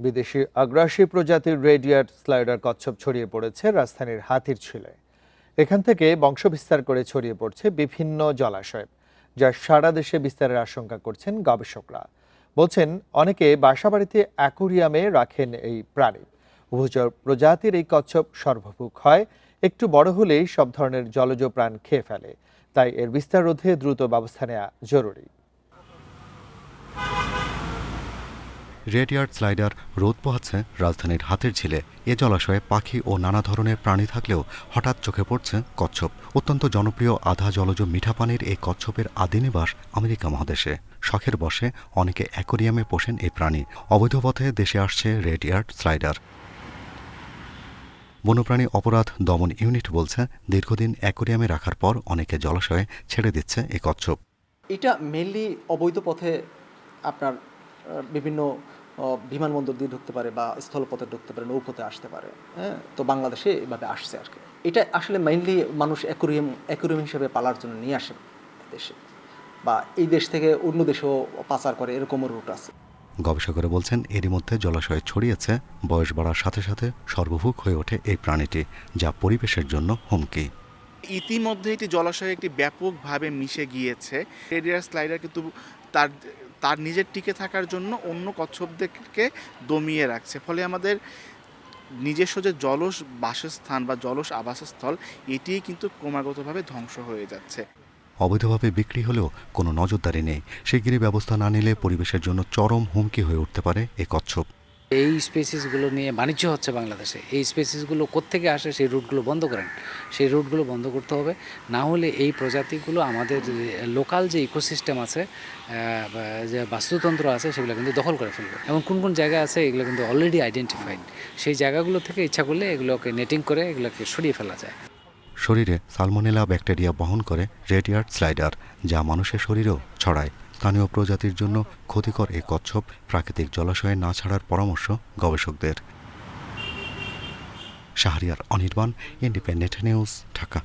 বিদেশি আগ্রাসী প্রজাতির রেডিয়ার্ড স্লাইডার কচ্ছপ ছড়িয়ে পড়েছে রাজধানীর হাতিরঝিলে। এখান থেকে বংশবিস্তার করে ছড়িয়ে পড়ছে বিভিন্ন জলাশয়ে, যা সারা দেশে বিস্তারের আশঙ্কা করছেন গবেষকরা। বলছেন অনেকে বাসাবাড়িতে অ্যাকোরিয়ামে রাখেন এই প্রাণী। উভচর প্রজাতির এই কচ্ছপ সর্বভুক হয়, একটু বড় হলেই সব ধরনের জলজ প্রাণ খেয়ে ফেলে। তাই এর বিস্তার রোধে দ্রুত ব্যবস্থা নেওয়া জরুরি। রেডিয়ার্ড স্লাইডার রোদ পোহাচ্ছে রাজধানীর হাতিরঝিলে। এ জলাশয়ে পাখি ও নানা ধরনের প্রাণী থাকলেও হঠাৎ চোখে পড়ছে কচ্ছপ। অত্যন্ত জনপ্রিয় আধা জলজ মিঠা পানির এই কচ্ছপের আদি নিবাস আমেরিকা মহাদেশে। শখের বশে অনেকে অ্যাকোরিয়ামে পোষেন এই প্রাণী। অবৈধ পথে দেশে আসছে রেডিয়ার্ড স্লাইডার। বন্যপ্রাণী অপরাধ দমন ইউনিট বলছে, দীর্ঘদিন অ্যাকোরিয়ামে রাখার পর অনেকে জলাশয়ে ছেড়ে দিচ্ছে এই কচ্ছপ। এটা মেইনলি অবৈধ পথে আপনার বিভিন্ন বিমানবন্দর দিয়ে ঢুকতে পারে বা স্থলপথে ঢুকতে পারে, নৌপথে আসতে পারে। হ্যাঁ, তো বাংলাদেশে এভাবে আসছে আর কি। এটা আসলে মেইনলি মানুষ অ্যাকুরিয়াম হিসেবে পালার জন্য নিয়ে আসে দেশে, বা এই দেশ থেকে অন্য দেশেও পাচার করে, এরকমও রুট আছে। গবেষকেরা বলছেন, এরই মধ্যে জলাশয়ে ছড়িয়েছে। বয়স বাড়ার সাথে সাথে সর্বভুক হয়ে ওঠে এই প্রাণীটি, যা পরিবেশের জন্য হুমকি। ইতিমধ্যে এটি জলাশয়ে একটি ব্যাপকভাবে মিশে গিয়েছে। রেডিয়ার স্লাইডার কিন্তু তার তার নিজের টিকে থাকার জন্য অন্য কচ্ছপদেরকে দমিয়ে রাখছে। ফলে আমাদের নিজস্ব যে জলজ বাসস্থান বা জলজ আবাসস্থল, এটি কিন্তু ক্রমাগতভাবে ধ্বংস হয়ে যাচ্ছে। অবৈধভাবে বিক্রি হলেও কোনো নজরদারি নেই। শিগগিরই ব্যবস্থা না নিলে পরিবেশের জন্য চরম হুমকি হয়ে উঠতে পারে এই কচ্ছপ। এই স্পেসিসগুলো নিয়ে বাণিজ্য হচ্ছে বাংলাদেশে। এই স্পেসিসগুলো কোত্থেকে আসে, সেই রুটগুলো বন্ধ করেন। সেই রুটগুলো বন্ধ করতে হবে, না হলে এই প্রজাতিগুলো আমাদের লোকাল যে ইকোসিস্টেম আছে, যে বাস্তুতন্ত্র আছে, সেগুলো কিন্তু দখল করে ফেলবে। এবং কোন কোন জায়গা আছে এগুলো কিন্তু অলরেডি আইডেন্টিফাইড। সেই জায়গাগুলো থেকে ইচ্ছা করলে এগুলোকে নেটিং করে এগুলোকে সরিয়ে ফেলা যায়। শরীরে সালমোনেলা ব্যাকটেরিয়া বহন করে রেডিয়ার্ড স্লাইডার, যা মানুষের শরীরেও ছড়ায়। স্থানীয় প্রজাতির জন্য ক্ষতিকর এই কচ্ছপ প্রাকৃতিক জলাশয়ে না ছাড়ার পরামর্শ গবেষকদের। Shahriar Anirban, independent news, Dhaka.